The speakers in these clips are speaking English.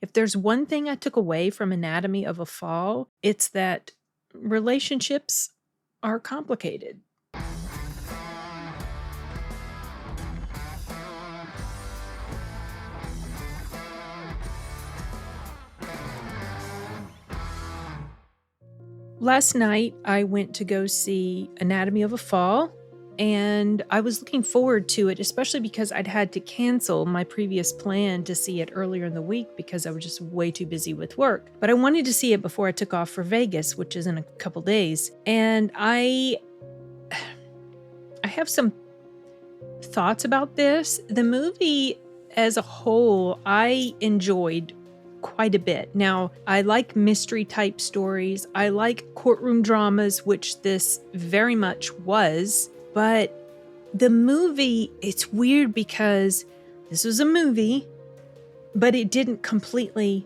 If there's one thing I took away from Anatomy of a Fall, it's that relationships are complicated. Last night, I went to go see Anatomy of a Fall, and I was looking forward to it, especially because I'd had to cancel my previous plan to see it earlier in the week because I was just way too busy with work. But I wanted to see it before I took off for Vegas, which is in a couple days. And I have some thoughts about this. The movie as a whole, I enjoyed quite a bit. Now, I like mystery type stories. I like courtroom dramas, which this very much was. But the movie, it's weird because this was a movie, but it didn't completely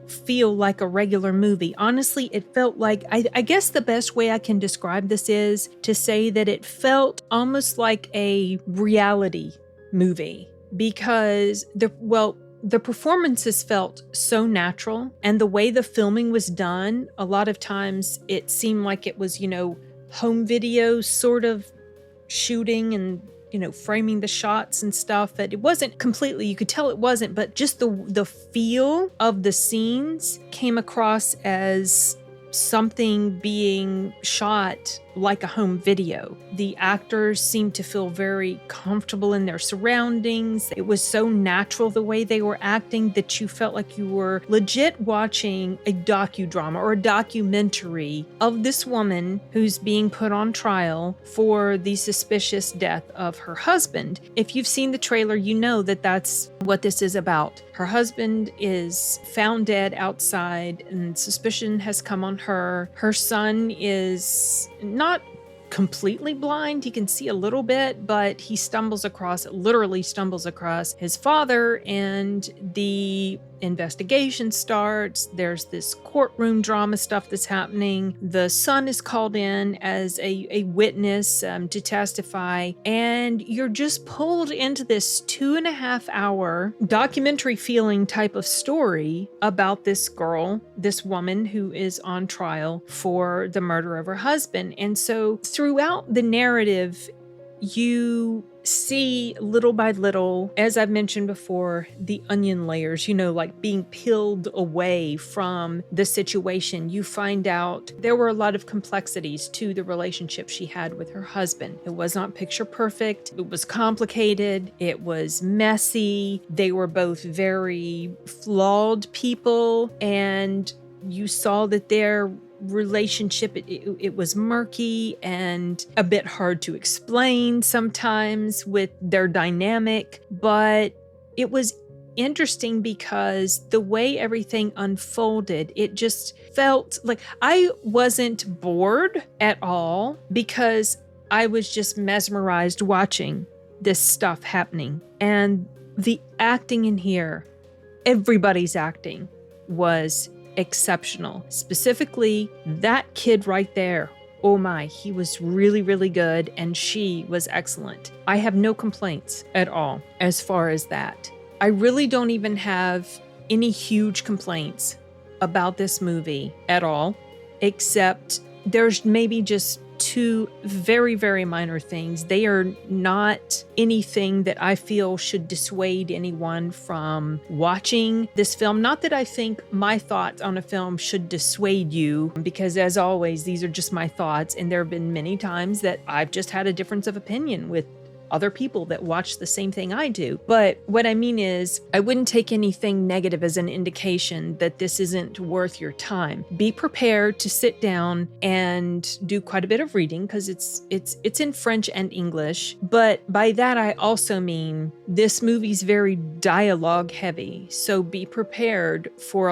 feel like a regular movie. Honestly, it felt like, I guess the best way I can describe this is to say that it felt almost like a reality movie because the performances felt so natural, and the way the filming was done, a lot of times it seemed like it was, home video sort of shooting and, framing the shots and stuff. That it wasn't completely, you could tell it wasn't, but just the feel of the scenes came across as something being shot like a home video. The actors seemed to feel very comfortable in their surroundings. It was so natural the way they were acting that you felt like you were legit watching a docudrama or a documentary of this woman who's being put on trial for the suspicious death of her husband. If you've seen the trailer, you know that that's what this is about. Her husband is found dead outside and suspicion has come on her. Her son is not completely blind. He can see a little bit, but he literally stumbles across his father, and the investigation starts. There's this courtroom drama stuff that's happening. The son is called in as a witness to testify, and you're just pulled into this 2.5 hour documentary feeling type of story about this girl, this woman who is on trial for the murder of her husband. And so throughout the narrative, you see little by little, as I've mentioned before, the onion layers, like being peeled away from the situation. You find out there were a lot of complexities to the relationship she had with her husband. It was not picture perfect. It was complicated. It was messy. They were both very flawed people, and you saw that their relationship, it was murky and a bit hard to explain sometimes with their dynamic, but it was interesting because the way everything unfolded, it just felt like I wasn't bored at all because I was just mesmerized watching this stuff happening. And the acting in here, everybody's acting was exceptional. Specifically, that kid right there. Oh my, he was really, really good, and she was excellent. I have no complaints at all as far as that. I really don't even have any huge complaints about this movie at all, except there's maybe just two very, very minor things. They are not anything that I feel should dissuade anyone from watching this film. Not that I think my thoughts on a film should dissuade you, because as always, these are just my thoughts. And there have been many times that I've just had a difference of opinion with other people that watch the same thing I do. But what I mean is, I wouldn't take anything negative as an indication that this isn't worth your time. Be prepared to sit down and do quite a bit of reading because it's in French and English. But by that, I also mean this movie's very dialogue heavy. So be prepared for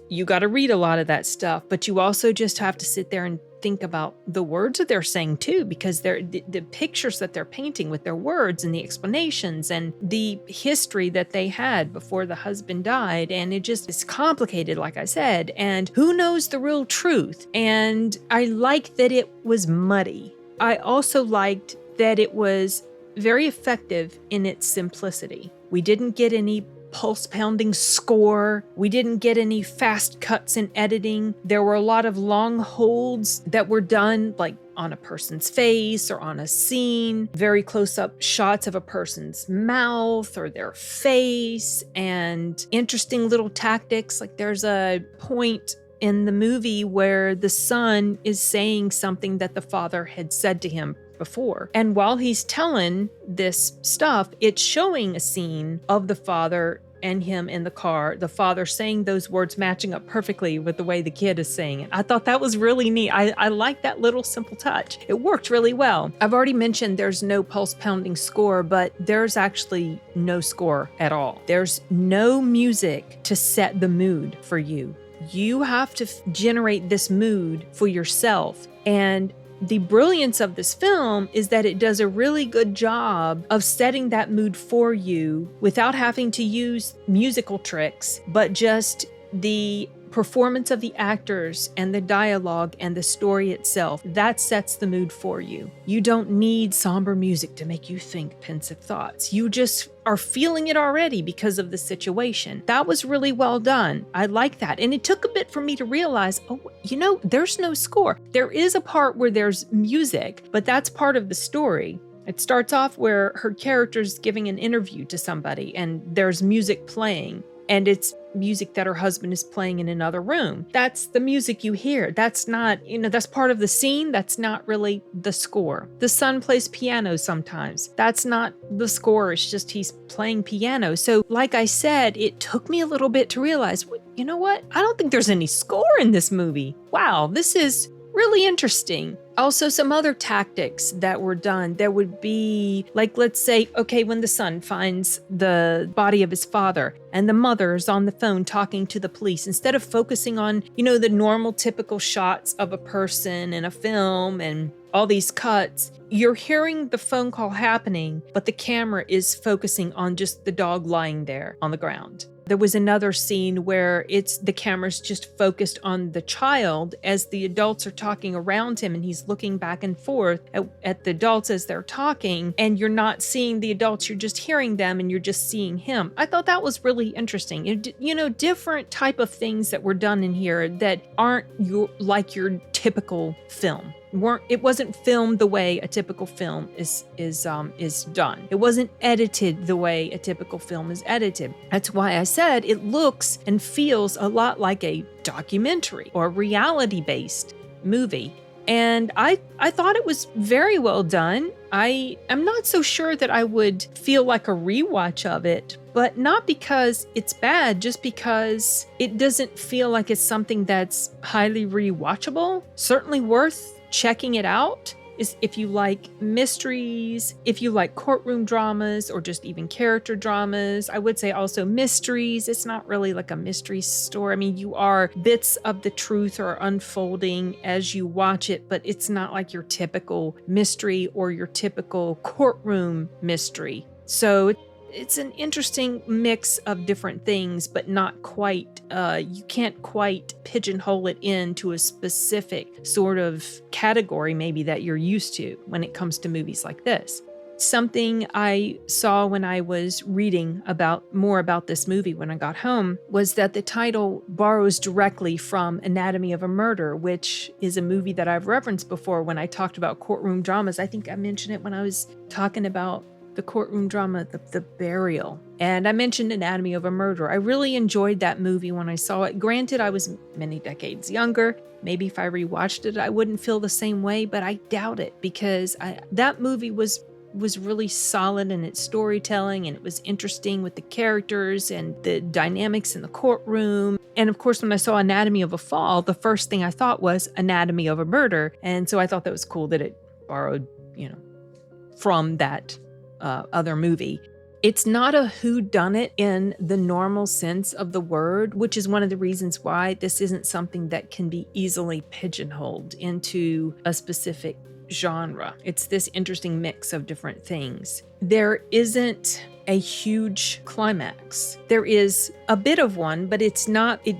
you got to read a lot of that stuff, but you also just have to sit there and think about the words that they're saying too, because the pictures that they're painting with their words and the explanations and the history that they had before the husband died. And it's complicated, like I said, and who knows the real truth. And I like that it was muddy. I also liked that it was very effective in its simplicity. We didn't get any pulse pounding score. We didn't get any fast cuts in editing. There were a lot of long holds that were done like on a person's face or on a scene, very close up shots of a person's mouth or their face, and interesting little tactics. Like there's a point in the movie where the son is saying something that the father had said to him before. And while he's telling this stuff, it's showing a scene of the father and him in the car, the father saying those words matching up perfectly with the way the kid is saying it. I thought that was really neat. I like that little simple touch. It worked really well. I've already mentioned there's no pulse pounding score, but there's actually no score at all. There's no music to set the mood for you. You have to generate this mood for yourself. And the brilliance of this film is that it does a really good job of setting that mood for you without having to use musical tricks, but just the performance of the actors and the dialogue and the story itself. That sets the mood for you. You don't need somber music to make you think pensive thoughts. You just are feeling it already because of the situation. That was really well done. I like that. And it took a bit for me to realize, there's no score. There is a part where there's music, but that's part of the story. It starts off where her character's giving an interview to somebody and there's music playing. And it's music that her husband is playing in another room. That's the music you hear. That's not, that's part of the scene. That's not really the score. The son plays piano sometimes. That's not the score. It's just he's playing piano. So like I said, it took me a little bit to realize, you know what? I don't think there's any score in this movie. Wow, this is really interesting. Also, some other tactics that were done. There would be, like, let's say, okay, when the son finds the body of his father and the mother is on the phone talking to the police, instead of focusing on, the normal typical shots of a person in a film and all these cuts, you're hearing the phone call happening, but the camera is focusing on just the dog lying there on the ground. There was another scene where the camera's just focused on the child as the adults are talking around him and he's looking back and forth at the adults as they're talking, and you're not seeing the adults, you're just hearing them and you're just seeing him. I thought that was really interesting. Different type of things that were done in here that aren't like your typical film. It wasn't filmed the way a typical film is done. It wasn't edited the way a typical film is edited. That's why I said it looks and feels a lot like a documentary or reality-based movie. And I thought it was very well done. I am not so sure that I would feel like a rewatch of it, but not because it's bad, just because it doesn't feel like it's something that's highly rewatchable. Certainly worth checking it out is if you like mysteries, if you like courtroom dramas or just even character dramas. I would say also mysteries. It's not really like a mystery story. I mean, bits of the truth are unfolding as you watch it, but it's not like your typical mystery or your typical courtroom mystery. So it's an interesting mix of different things, but not quite, you can't quite pigeonhole it into a specific sort of category maybe that you're used to when it comes to movies like this. Something I saw when I was reading more about this movie when I got home was that the title borrows directly from Anatomy of a Murder, which is a movie that I've referenced before when I talked about courtroom dramas. I think I mentioned it when I was talking about the courtroom drama, the Burial. And I mentioned Anatomy of a Murder. I really enjoyed that movie when I saw it. Granted, I was many decades younger. Maybe if I rewatched it, I wouldn't feel the same way, but I doubt it because that movie was really solid in its storytelling, and it was interesting with the characters and the dynamics in the courtroom. And of course, when I saw Anatomy of a Fall, the first thing I thought was Anatomy of a Murder. And so I thought that was cool that it borrowed, from that other movie. It's not a whodunit in the normal sense of the word, which is one of the reasons why this isn't something that can be easily pigeonholed into a specific genre. It's this interesting mix of different things. There isn't a huge climax. There is a bit of one, but it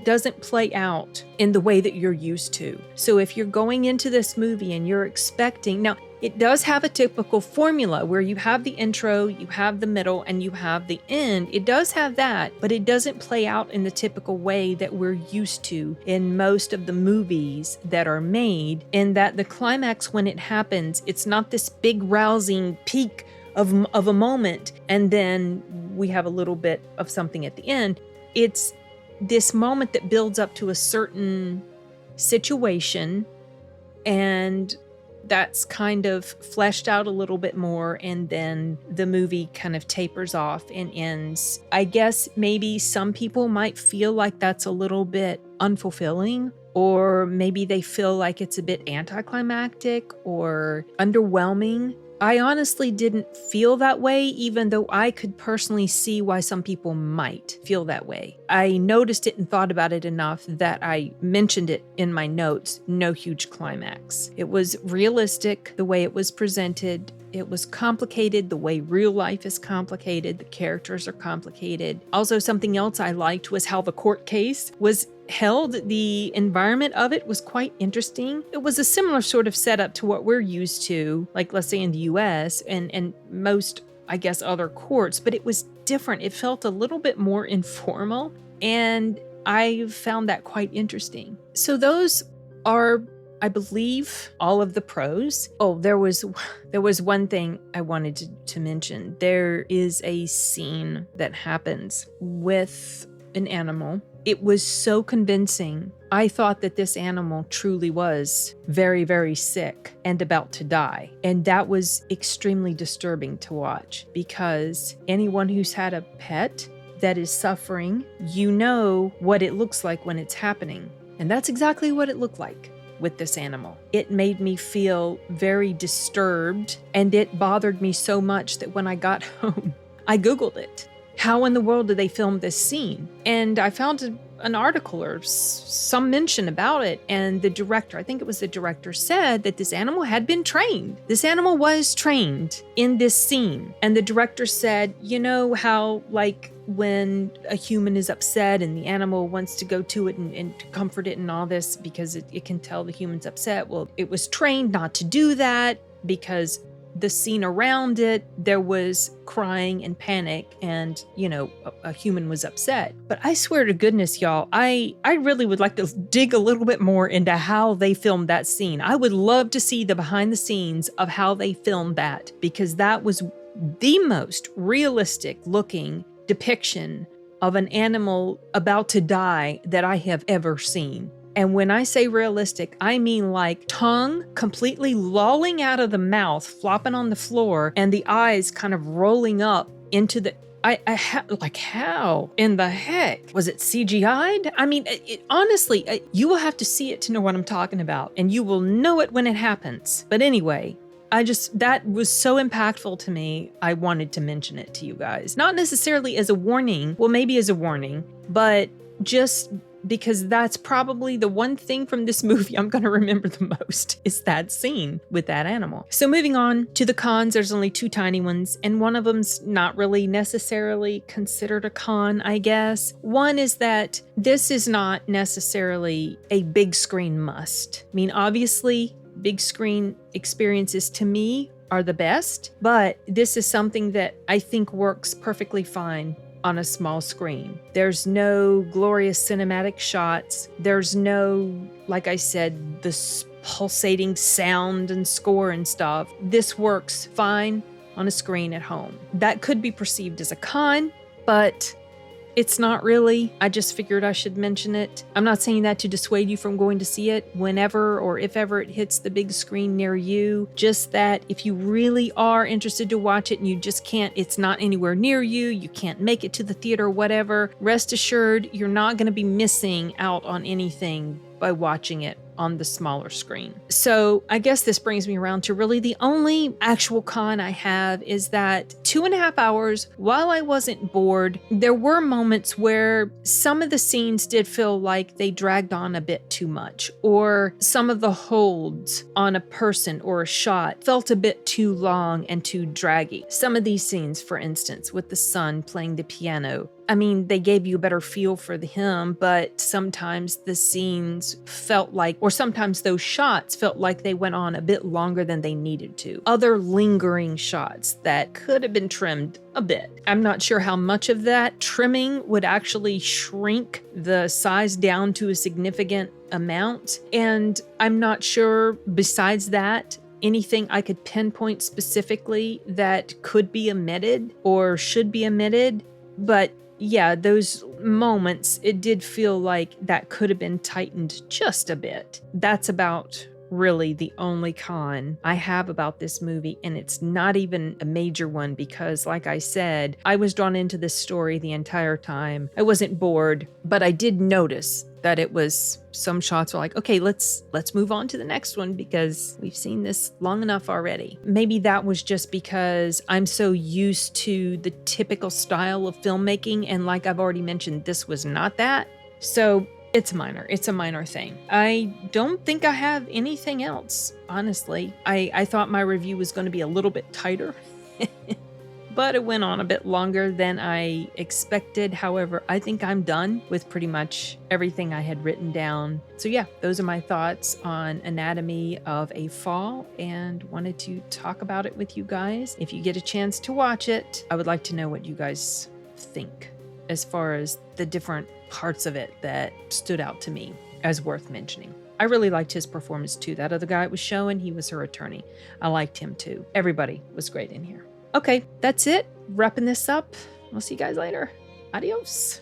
doesn't play out in the way that you're used to. So if you're going into this movie and you're expecting, now It does have a typical formula where you have the intro, you have the middle, and you have the end. It does have that, but it doesn't play out in the typical way that we're used to in most of the movies that are made, in that the climax, when it happens, it's not this big rousing peak of a moment, and then we have a little bit of something at the end. It's this moment that builds up to a certain situation, and that's kind of fleshed out a little bit more, and then the movie kind of tapers off and ends. I guess maybe some people might feel like that's a little bit unfulfilling, or maybe they feel like it's a bit anticlimactic or underwhelming. I honestly didn't feel that way, even though I could personally see why some people might feel that way. I noticed it and thought about it enough that I mentioned it in my notes. No huge climax. It was realistic the way it was presented. It was complicated the way real life is complicated. The characters are complicated. Also, something else I liked was how the court case was held. The environment of it was quite interesting. It was a similar sort of setup to what we're used to, like let's say in the US and most, I guess, other courts, but it was different. It felt a little bit more informal, and I found that quite interesting. So those are, I believe, all of the pros. Oh, there was one thing I wanted to mention. There is a scene that happens with an animal. It was so convincing. I thought that this animal truly was very, very sick and about to die. And that was extremely disturbing to watch, because anyone who's had a pet that is suffering, you know what it looks like when it's happening. And that's exactly what it looked like with this animal. It made me feel very disturbed, and it bothered me so much that when I got home, I Googled it. How in the world did they film this scene? And I found an article or some mention about it. And the director, I think it was the director, said that this animal had been trained. This animal was trained in this scene. And the director said, you know how, like, when a human is upset and the animal wants to go to it and to comfort it and all this because it can tell the human's upset. Well, it was trained not to do that because the scene around it, there was crying and panic, and, you know, a human was upset. But I swear to goodness, y'all, I really would like to dig a little bit more into how they filmed that scene. I would love to see the behind the scenes of how they filmed that, because that was the most realistic looking depiction of an animal about to die that I have ever seen. And when I say realistic, I mean like tongue completely lolling out of the mouth, flopping on the floor, and the eyes kind of rolling up into the... like, how in the heck? Was it CGI'd? I mean, honestly, you will have to see it to know what I'm talking about, and you will know it when it happens. But anyway, that was so impactful to me, I wanted to mention it to you guys. Not necessarily as a warning, well, maybe as a warning, but just because that's probably the one thing from this movie I'm going to remember the most, is that scene with that animal. So moving on to the cons, there's only two tiny ones, and one of them's not really necessarily considered a con, I guess. One is that this is not necessarily a big screen must. I mean, obviously, big screen experiences to me are the best, but this is something that I think works perfectly fine on a small screen. There's no glorious cinematic shots. There's no, like I said, this pulsating sound and score and stuff. This works fine on a screen at home. That could be perceived as a con, but it's not really. I just figured I should mention it. I'm not saying that to dissuade you from going to see it whenever or if ever it hits the big screen near you. Just that if you really are interested to watch it and you just can't, it's not anywhere near you, you can't make it to the theater or whatever, rest assured you're not going to be missing out on anything by watching it on the smaller screen. So I guess this brings me around to really the only actual con I have is that 2.5 hours, while I wasn't bored, there were moments where some of the scenes did feel like they dragged on a bit too much, or some of the holds on a person or a shot felt a bit too long and too draggy. Some of these scenes, for instance, with the son playing the piano, I mean, they gave you a better feel for him, but sometimes the scenes felt like, or sometimes those shots felt like they went on a bit longer than they needed to. Other lingering shots that could have been trimmed a bit. I'm not sure how much of that trimming would actually shrink the size down to a significant amount. And I'm not sure, besides that, anything I could pinpoint specifically that could be omitted or should be omitted. But yeah, those moments, it did feel like that could have been tightened just a bit. That's about really the only con I have about this movie, and it's not even a major one because, like I said, I was drawn into this story the entire time. I wasn't bored, but I did notice that it was, some shots were like, okay, let's move on to the next one because we've seen this long enough already. Maybe that was just because I'm so used to the typical style of filmmaking, and like I've already mentioned, this was not that. So it's minor. It's a minor thing. I don't think I have anything else, honestly. I thought my review was going to be a little bit tighter. But it went on a bit longer than I expected. However, I think I'm done with pretty much everything I had written down. So yeah, those are my thoughts on Anatomy of a Fall, and wanted to talk about it with you guys. If you get a chance to watch it, I would like to know what you guys think as far as the different parts of it that stood out to me as worth mentioning. I really liked his performance too. That other guy it was showing, he was her attorney. I liked him too. Everybody was great in here. Okay, that's it. Wrapping this up. I'll see you guys later. Adios.